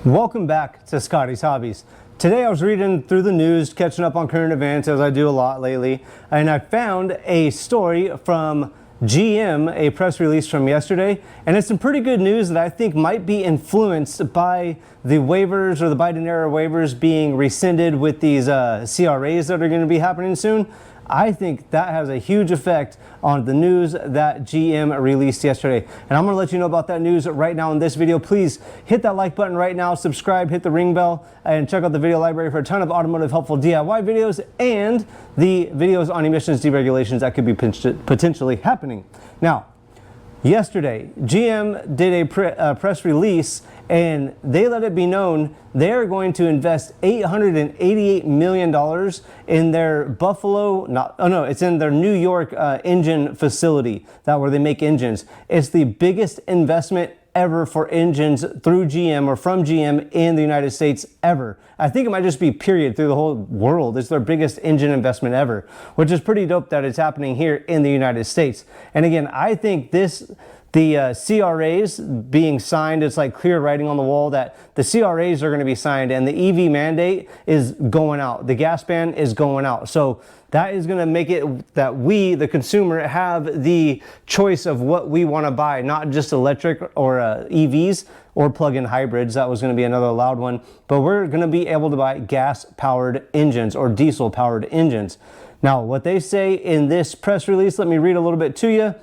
Welcome back to Scotty's Hobbies. Today I was reading through the news, catching up on current events as I do a lot lately, and I found a story from GM, a press release from yesterday, and it's some pretty good news that I think might be influenced by the waivers or the Biden-era waivers being rescinded with these CRAs that are going to be happening soon. I think that has a huge effect on the news that GM released yesterday. And I'm going to let you know about that news right now in this video. Please hit that like button right now, subscribe, hit the ring bell, and check out the video library for a ton of automotive helpful DIY videos and the videos on emissions deregulations that could be potentially happening. Now, yesterday, GM did a press release and they let it be known they're going to invest $888 million in their it's in their New York engine facility, where they make engines. It's the biggest investment ever for engines through GM or from GM in the United States ever. I think it might just be period through the whole world. It's their biggest engine investment ever, which is pretty dope that it's happening here in the United States. And again, I think the CRAs being signed, it's like clear writing on the wall that the CRAs are going to be signed and the EV mandate is going out. The gas ban is going out. So that is going to make it that we, the consumer, have the choice of what we want to buy, not just electric or EVs or plug-in hybrids. That was going to be another loud one. But we're going to be able to buy gas-powered engines or diesel-powered engines. Now, what they say in this press release, let me read a little bit to you.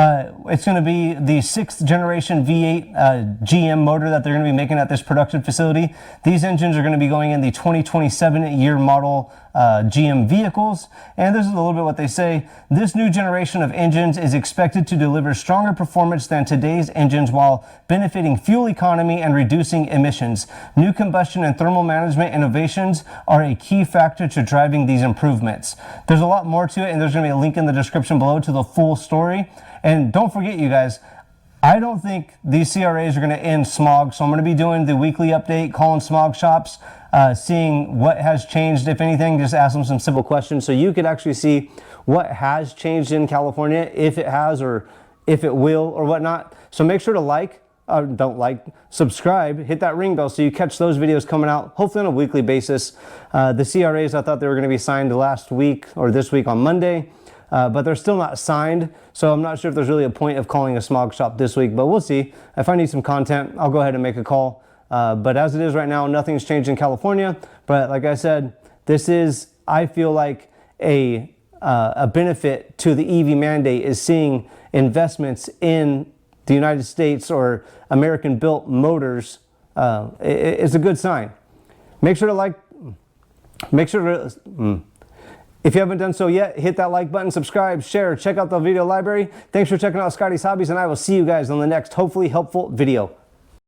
It's going to be the 6th generation V8 GM motor that they're going to be making at this production facility. These engines are going to be going in the 2027 year model GM vehicles. And this is a little bit what they say. This new generation of engines is expected to deliver stronger performance than today's engines while benefiting fuel economy and reducing emissions. New combustion and thermal management innovations are a key factor to driving these improvements. There's a lot more to it, and there's going to be a link in the description below to the full story. And don't forget, you guys, I don't think these CRAs are going to end smog, so I'm going to be doing the weekly update, calling smog shops, seeing what has changed, if anything, just ask them some simple questions so you could actually see what has changed in California, if it has or if it will or whatnot. So make sure to subscribe, hit that ring bell so you catch those videos coming out, hopefully on a weekly basis. The CRAs, I thought they were going to be signed last week or this week on Monday. But they're still not signed, so I'm not sure if there's really a point of calling a smog shop this week, but we'll see. If I need some content, I'll go ahead and make a call. But as it is right now, nothing's changed in California. But like I said, this is, I feel like, a benefit to the EV mandate is seeing investments in the United States or American-built motors. It's a good sign. If you haven't done so yet, hit that like button, subscribe, share, check out the video library. Thanks for checking out Scotty's Hobbies, and I will see you guys on the next hopefully helpful video.